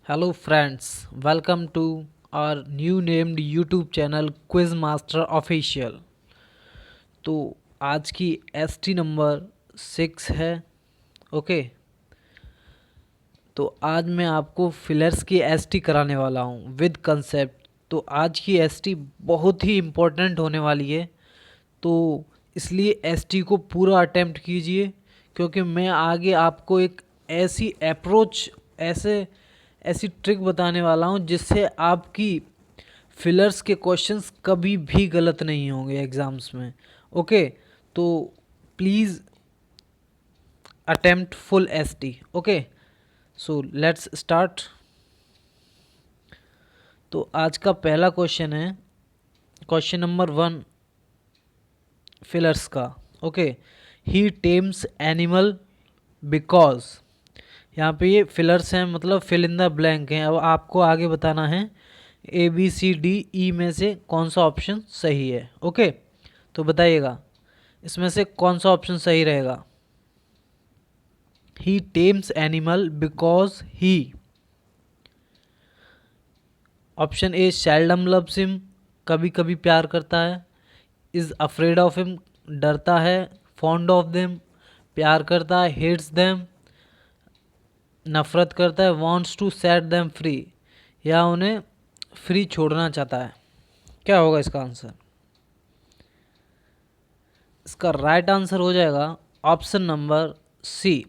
Hello friends, welcome to our new named YouTube channel Quiz Master Official। तो आज की ST number 6 है। Okay, तो आज मैं आपको फिलर्स की एसटी कराने वाला हूँ विद कंसेप्ट। तो आज की एसटी बहुत ही इम्पोर्टेंट होने वाली है, तो इसलिए एसटी को पूरा अटेम्प्ट कीजिए, क्योंकि मैं आगे आपको एक ऐसी अप्रोच ऐसी ट्रिक बताने वाला हूँ जिससे आपकी फिलर्स के क्वेश्चंस कभी भी गलत नहीं होंगे एग्ज़ाम्स में। ओके, तो please attempt full ST. Okay, so let's start. तो आज का पहला क्वेश्चन है क्वेश्चन नंबर 1 फिलर्स का। Okay, he tames animal because, यहाँ पे ये फिलर्स हैं, मतलब फिल इन द ब्लैंक हैं। अब आपको आगे बताना है A B C D E में से कौन सा ऑप्शन सही है। ओके, तो बताइएगा इसमें से कौन सा ऑप्शन सही रहेगा। He tames animal because he, option A seldom loves him, कभी कभी प्यार करता है, इज अफ्रेड ऑफ हिम, डरता है, फॉन्ड ऑफ देम, प्यार करता है, हेट्स देम, नफरत करता है, wants to set them free, या उन्हें फ्री छोड़ना चाहता है। क्या होगा इसका आंसर? इसका राइट आंसर हो जाएगा option number C,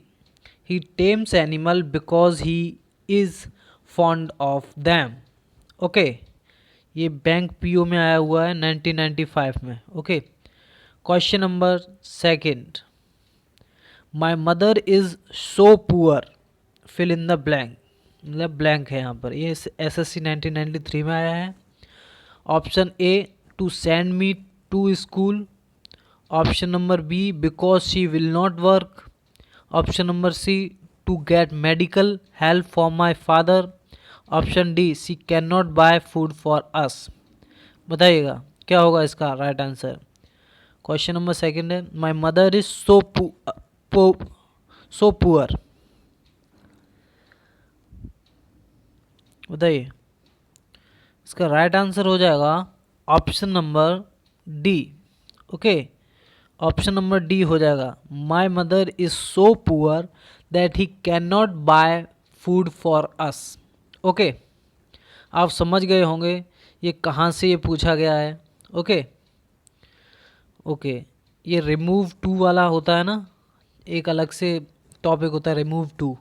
he tames animal because he is fond of them. Okay, ये बैंक पीओ में आया हुआ है 1995 में। Okay, question number second, my mother is so poor, fill in the blank, मतलब ब्लैंक है यहाँ पर। ये एसएससी 1993 में आया है। Option A to send me to school, option number B because she will not work, option number C to gate medical help for my father, option D she can not buy food for us. बताइएगा क्या होगा इसका right answer. Question number second है my mother is so poor, बताइए इसका right answer हो जाएगा option number D. Okay, option number D हो जाएगा, my mother is so poor that he can not buy food for us. Okay, आप समझ गए होंगे ये कहाँ से ये पूछा गया है। ओके ओके, ये रिमूव टू वाला होता है ना, एक अलग से टॉपिक होता है रिमूव टू,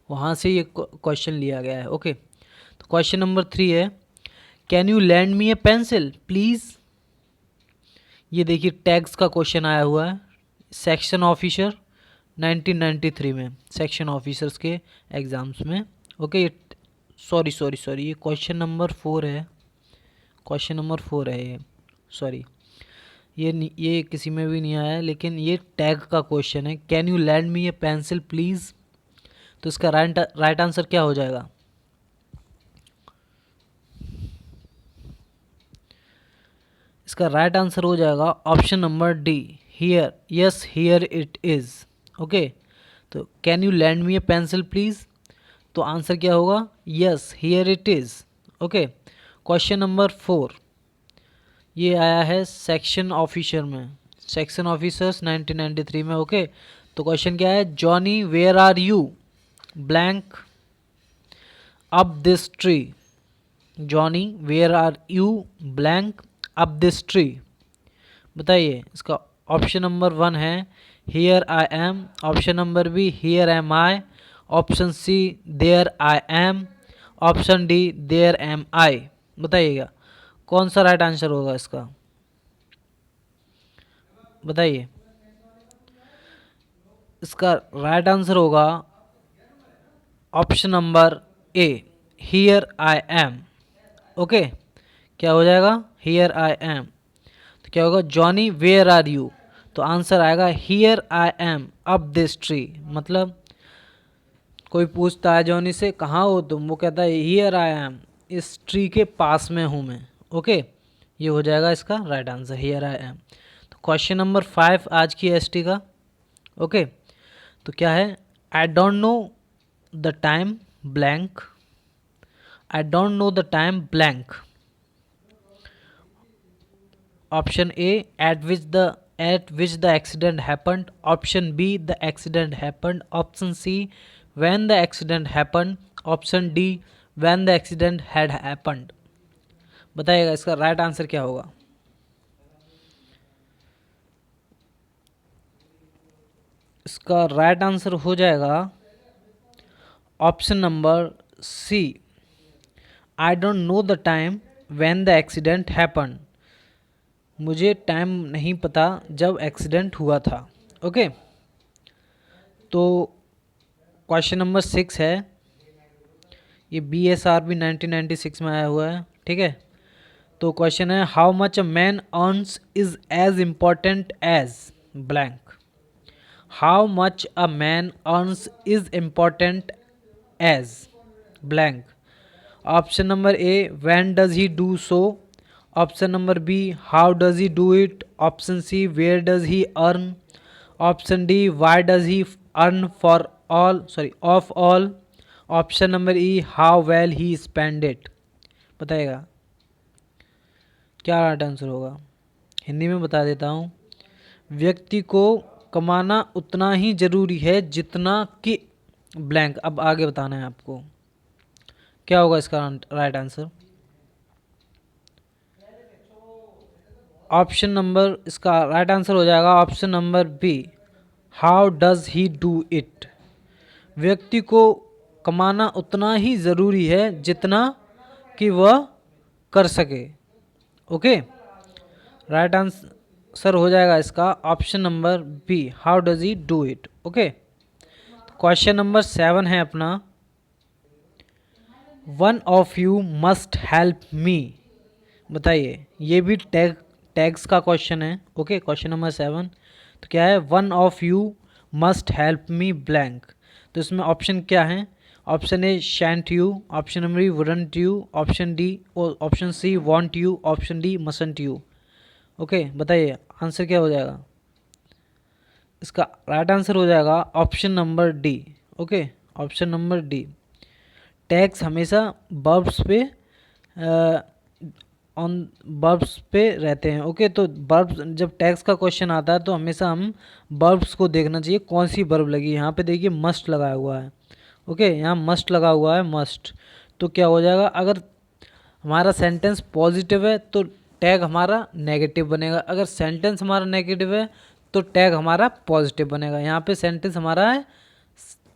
वहाँ से ये क्वेश्चन लिया गया है। ओके, तो क्वेश्चन नंबर 3 है can you land me a pencil please. ये देखिए टैग्स का क्वेश्चन आया हुआ है सेक्शन ऑफिसर 1993 में, सेक्शन ऑफिसर्स के एग्ज़ाम्स में। ओके, सॉरी ये क्वेश्चन नंबर 4 है, क्वेश्चन नंबर 4 है ये, सॉरी ये किसी में भी नहीं आया है, लेकिन ये टैग का क्वेश्चन है can you land me a pencil please. तो इसका राइट आंसर क्या हो जाएगा? इसका राइट आंसर हो जाएगा option number D, here, yes here it is. Okay, तो can you land me a pencil please, तो आंसर क्या होगा? Yes here it is. Okay, question number 4 ये आया है सेक्शन ऑफिसर में, सेक्शन ऑफिसर्स 1993 में। ओके, तो क्वेश्चन क्या है, Johnny where are you blank up this tree, Johnny where are you blank up this tree. बताइए इसका ऑप्शन नंबर 1 है here I am, option number B here am I, option C there I am, option D there am I. बताइएगा कौन सा right answer होगा इसका, बताइए। इसका राइट आंसर होगा option number A here I am. Okay, क्या हो जाएगा? Here I am. तो क्या होगा, जॉनी वेयर आर यू, तो आंसर आएगा here I am up this tree. मतलब कोई पूछता है जॉनी से कहाँ हो तुम, वो कहता है हियर आई एम, इस ट्री के पास में हूँ मैं। ओके, ये हो जाएगा इसका right answer here I am. तो क्वेश्चन नंबर 5 आज की एसटी का। ओके, तो क्या है, आई don't know the time blank, I don't know the time blank. Option A at which the accident happened, option B the accident happened, option C when the accident happened, option D when the accident had happened। बताइएगा इसका right answer क्या होगा। इसका right answer हो जाएगा option number C, I don't know the time when the accident happen. मुझे time नहीं पता जब एक्सीडेंट हुआ था। ओके, तो क्वेश्चन नंबर 6 है, ये BSRB 1996 में आया हुआ है, ठीक है। तो क्वेश्चन है, how much a man earns is as important as blank. How much a man earns is important as blank. Option number A, when does he do so, option number B, how does he do it, option C, where does he earn, option D, why does he earn for of all, option number E, how well he spend it. बताइएगा क्या right answer होगा। हिंदी में बता देता हूँ, व्यक्ति को कमाना उतना ही जरूरी है जितना कि ब्लैंक। अब आगे बताना है आपको क्या होगा इसका राइट आंसर। ऑप्शन नंबर, इसका राइट आंसर हो जाएगा option number B, how does he do it. व्यक्ति को कमाना उतना ही ज़रूरी है जितना कि वह कर सके। ओके, राइट आंसर हो जाएगा इसका option number B, how does he do it. Okay, question number 7 है अपना, one of you must help me. बताइए, ये भी टैग्स का क्वेश्चन है। ओके, क्वेश्चन नंबर 7 तो क्या है, one of you must help me blank. तो इसमें ऑप्शन क्या है, option A shan't you, option number B wouldn't you, option D option C won't you, option D mustn't you. Okay, बताइए answer क्या हो जाएगा। इसका राइट आंसर हो जाएगा option number D. Okay, option number D. Tags हमेशा verbs पे on verbs पे रहते हैं। ओके, तो वर्ब्स जब टैग्स का क्वेश्चन आता है तो हमेशा हम वर्ब्स को देखना चाहिए कौन सी वर्ब लगी। यहाँ पे देखिए मस्ट लगाया हुआ है। ओके, यहाँ मस्ट लगा हुआ है, मस्ट। तो क्या हो जाएगा, अगर हमारा सेंटेंस पॉजिटिव है तो टैग हमारा नेगेटिव बनेगा, अगर सेंटेंस हमारा नेगेटिव है तो टैग हमारा पॉजिटिव बनेगा। यहाँ पे सेंटेंस हमारा है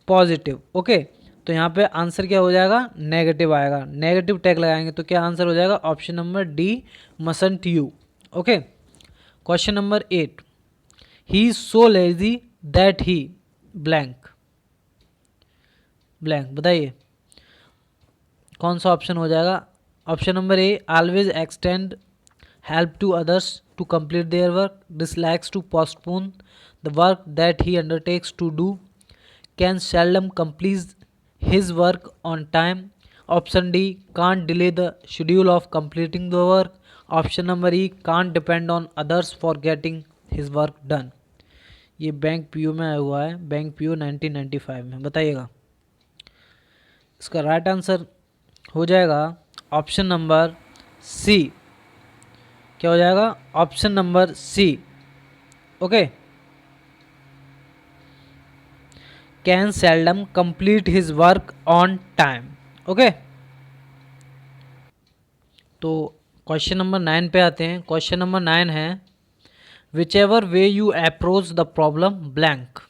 पॉजिटिव। ओके, तो यहाँ पे आंसर क्या हो जाएगा, नेगेटिव आएगा। नेगेटिव टैग लगाएंगे तो क्या आंसर हो जाएगा, option number D mustn't you. Okay, question number 8, he is so lazy that he blank. Blank, बताइए कौन सा ऑप्शन हो जाएगा। Option number A, always extend help to others to complete their work, dislikes to postpone the work that he undertakes to do, can seldom complete his work on time, option D, can't delay the schedule of completing the work, option number E, can't depend on others for getting his work done। ये bank PO में आया हुआ है, bank PO 1995 में। बताइएगा इसका right answer हो जाएगा ऑप्शन नंबर सी। क्या हो जाएगा, option number C. Okay, can seldom complete his work on time. Okay, तो क्वेश्चन नंबर 9 पे आते हैं। क्वेश्चन नंबर 9 है, whichever way you approach the problem blank.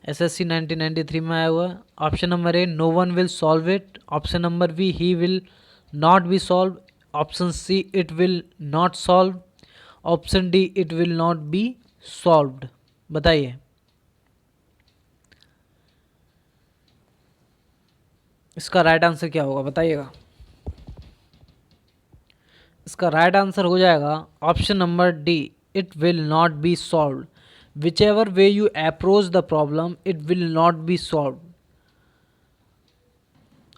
SSC 1993 में आया हुआ है। Option number A, no one will solve it, option number B, he will not be solve, option C, it will not solve, option D, it will not be solved. बताइए इसका right answer क्या होगा, बताइएगा। इसका right answer हो जाएगा option number D, it will not be solve. Which ever way you approach the problem it will not be solve.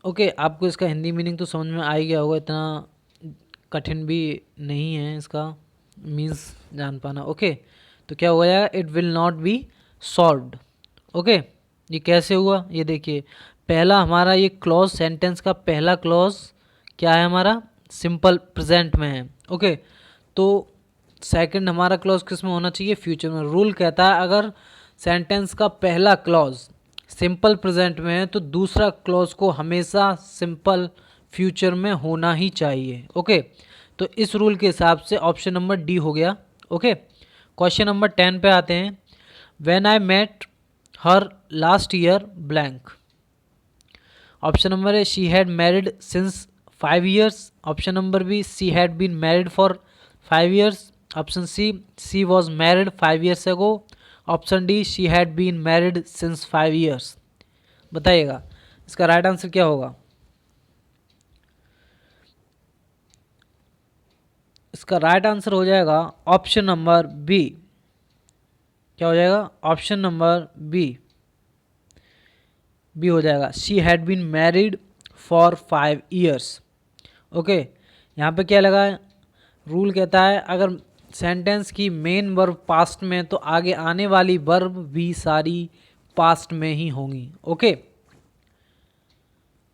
Okay, आपको इसका हिंदी मीनिंग तो समझ में आ ही गया होगा, इतना कठिन भी नहीं है इसका मीन्स जान पाना। ओके, तो क्या हो जाएगा, it will not be solved. Okay, ये कैसे हुआ, ये देखिए, पहला हमारा ये क्लॉज, सेंटेंस का पहला क्लॉज क्या है हमारा, सिंपल प्रेजेंट में है। ओके, तो सेकंड हमारा क्लॉज किस में होना चाहिए, फ्यूचर में। रूल कहता है अगर सेंटेंस का पहला क्लॉज सिंपल प्रेजेंट में है तो दूसरा क्लॉज को हमेशा सिंपल फ्यूचर में होना ही चाहिए। ओके, तो इस रूल के हिसाब से ऑप्शन नंबर डी हो गया। ओके, क्वेश्चन नंबर 10 पे आते हैं। When I met her last year blank. Option number A, she had married since 5 years। Option number B, she had been married for 5 years। Option C, she was married 5 years ago। Option D, she had been married since 5 years। बताइएगा इसका right answer क्या होगा। इसका right answer हो जाएगा option number B. क्या हो जाएगा, ऑप्शन नंबर बी, बी हो जाएगा। She had been married for 5 years। Okay, यहाँ पे क्या लगा है, रूल कहता है अगर सेंटेंस की मेन वर्ब पास्ट में तो आगे आने वाली वर्ब भी सारी पास्ट में ही होंगी। ओके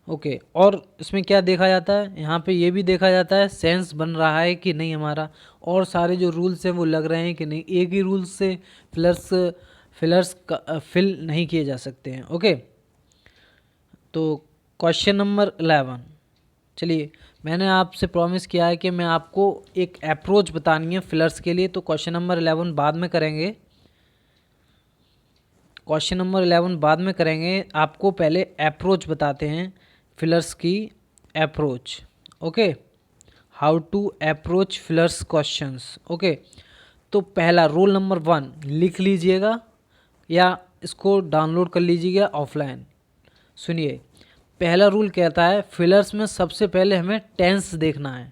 ओके, और इसमें क्या देखा जाता है, यहाँ पे ये भी देखा जाता है सेंस बन रहा है कि नहीं हमारा, और सारे जो रूल्स हैं वो लग रहे हैं कि नहीं। एक ही रूल्स से फिलर्स फिल नहीं किए जा सकते हैं। ओके, तो क्वेश्चन नंबर 11, चलिए मैंने आपसे प्रॉमिस किया है कि मैं आपको एक अप्रोच बतानी है फिलर्स के लिए, तो क्वेश्चन नंबर 11 बाद में करेंगे। क्वेश्चन नंबर 11 बाद में करेंगे, आपको पहले अप्रोच बताते हैं फिलर्स की approach. Okay, how to approach fillers questions. Okay, तो पहला रूल नंबर 1 लिख लीजिएगा या इसको डाउनलोड कर लीजिएगा ऑफलाइन। सुनिए, पहला रूल कहता है फिलर्स में सबसे पहले हमें टेंस देखना है।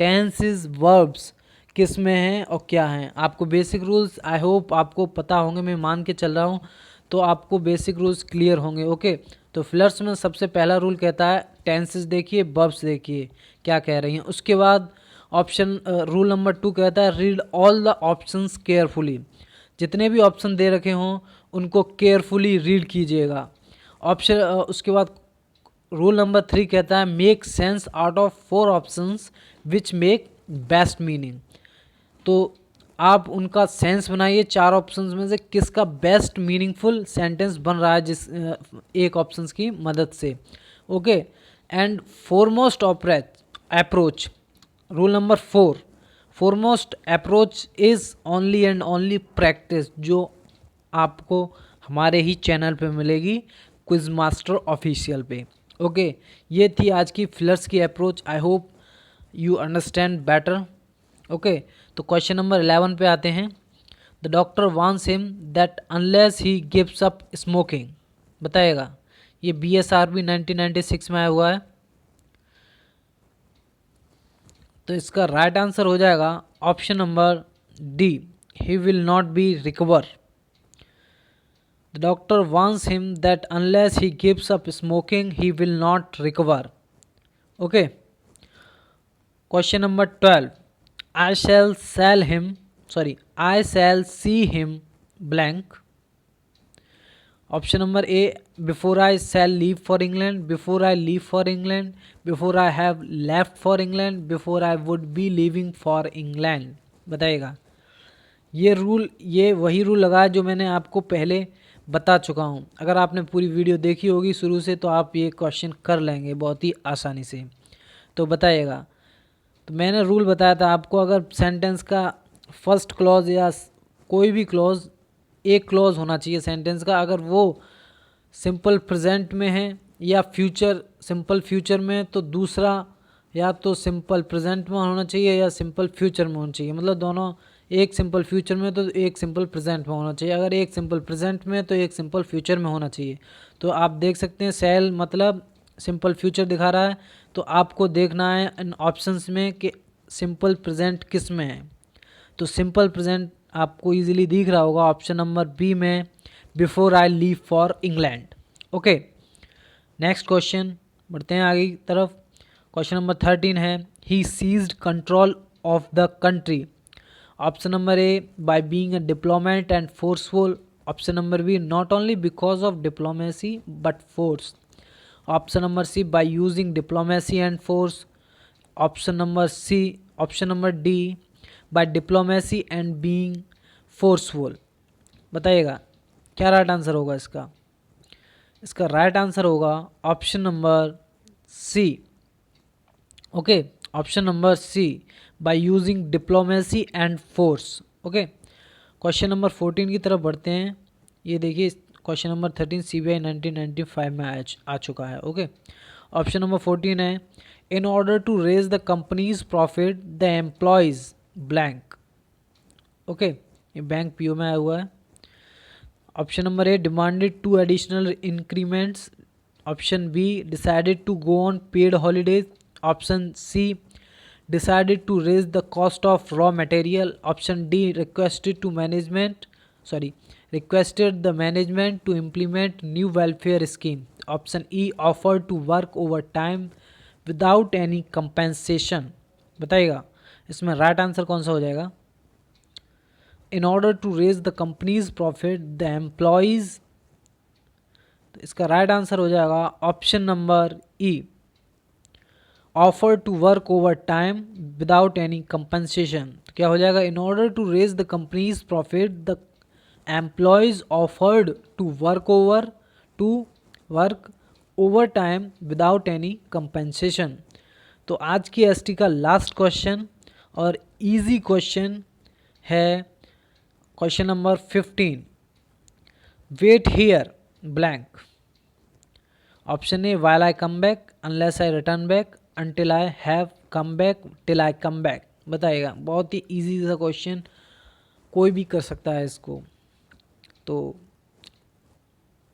टेंस इज वर्ब्स किस में हैं और क्या हैं। आपको बेसिक रूल्स आई होप आपको पता होंगे, मैं मान के चल रहा हूँ, तो आपको बेसिक रूल्स क्लियर होंगे। ओके, तो फिलर्स में सबसे पहला रूल कहता है टेंसेस देखिए, वर्ब्स देखिए क्या कह रही हैं। उसके बाद ऑप्शन रूल नंबर 2 कहता है read all the options carefully. जितने भी ऑप्शन दे रखे हों उनको केयरफुली रीड कीजिएगा। ऑप्शन उसके बाद रूल नंबर 3 कहता है make sense out of 4 options which make best meaning. तो आप उनका सेंस बनाइए, 4 ऑप्शंस में से किसका बेस्ट मीनिंगफुल सेंटेंस बन रहा है जिस एक ऑप्शंस की मदद से। Okay, and foremost approach rule number 4, foremost approach is only and only practice, जो आपको हमारे ही चैनल पे मिलेगी क्विज मास्टर ऑफिशियल पे। ओके, ये थी आज की फिलर्स की approach. I hope you understand better. Okay, तो क्वेश्चन नंबर 11 पे आते हैं। The doctor wants him that unless he gives up smoking. बताइएगा, ये BSRB 1996 में आया हुआ है। तो इसका राइट आंसर हो जाएगा option number D, he will not B recover. The doctor warns him that unless he gives up smoking, he will not recover. Okay. Question number 12. I shall see him blank. Option number A, before I shall leave for England, before I leave for England, before I have left for England, before I would be leaving for England. बताइएगा, ये वही rule लगा जो मैंने आपको पहले बता चुका हूँ। अगर आपने पूरी वीडियो देखी होगी शुरू से तो आप ये क्वेश्चन कर लेंगे बहुत ही आसानी से। तो बताइएगा, तो मैंने रूल बताया था आपको, अगर सेंटेंस का फर्स्ट क्लॉज या कोई भी क्लॉज, एक क्लॉज होना चाहिए सेंटेंस का, अगर वो सिंपल प्रेजेंट में है या सिंपल फ्यूचर में, तो दूसरा या तो सिंपल प्रेजेंट में होना चाहिए या सिंपल फ्यूचर में होना चाहिए। मतलब दोनों, एक सिंपल फ्यूचर में तो एक सिंपल प्रेजेंट में होना चाहिए। अगर एक सिंपल प्रेजेंट में तो एक सिंपल फ्यूचर में होना चाहिए। तो आप देख सकते हैं सेल मतलब सिंपल फ्यूचर दिखा रहा है, तो आपको देखना है इन ऑप्शंस में कि सिंपल प्रेजेंट किस में है। तो सिंपल प्रेजेंट आपको इजीली दिख रहा होगा ऑप्शन नंबर बी में, before I leave for England. Okay, next question बढ़ते हैं आगे की तरफ। क्वेश्चन नंबर 13 है he seized control of the country. Option number A, by being a diplomat and forceful. Option number B, not only because of diplomacy but force. Option number C by using diplomacy and force, option number D by diplomacy and being forceful. बताइएगा क्या right answer होगा इसका। इसका right answer होगा option number C. Okay, option number C by using diplomacy and force. Okay, question number 14 की तरफ बढ़ते हैं। ये देखिए क्वेश्चन नंबर 13 CBI 1995 में आ चुका है। ओके, ऑप्शन नंबर 14 है in order to raise the company's profit the employees blank. Okay, ये बैंक PO में आया हुआ है। Option number A demanded 2 additional increments, option B decided to go on paid holidays, option C decided to raise the cost of raw material, option D requested the management to implement new welfare scheme, option E offered to work overtime without any compensation। बताइएगा इसमें right answer कौन सा हो जाएगा। In order to raise the company's profit the employees, तो इसका right answer हो जाएगा option number E offer to work overtime without any compensation. तो क्या हो जाएगा in order to raise the company's profit the employees offered to work overtime without any compensation. तो आज की ST का लास्ट क्वेश्चन और easy question है question number 15, wait here blank. Option A while I come back, unless I return back, until I have come back, till I come back। बताइएगा, बहुत ही easy सा question, कोई भी कर सकता है इसको। तो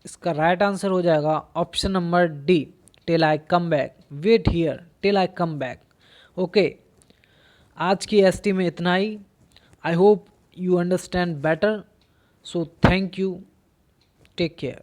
इसका राइट आंसर हो जाएगा option number D till I come back, wait here till I come back. Okay, आज की ST में इतना ही। I hope you understand better, so thank you, take care।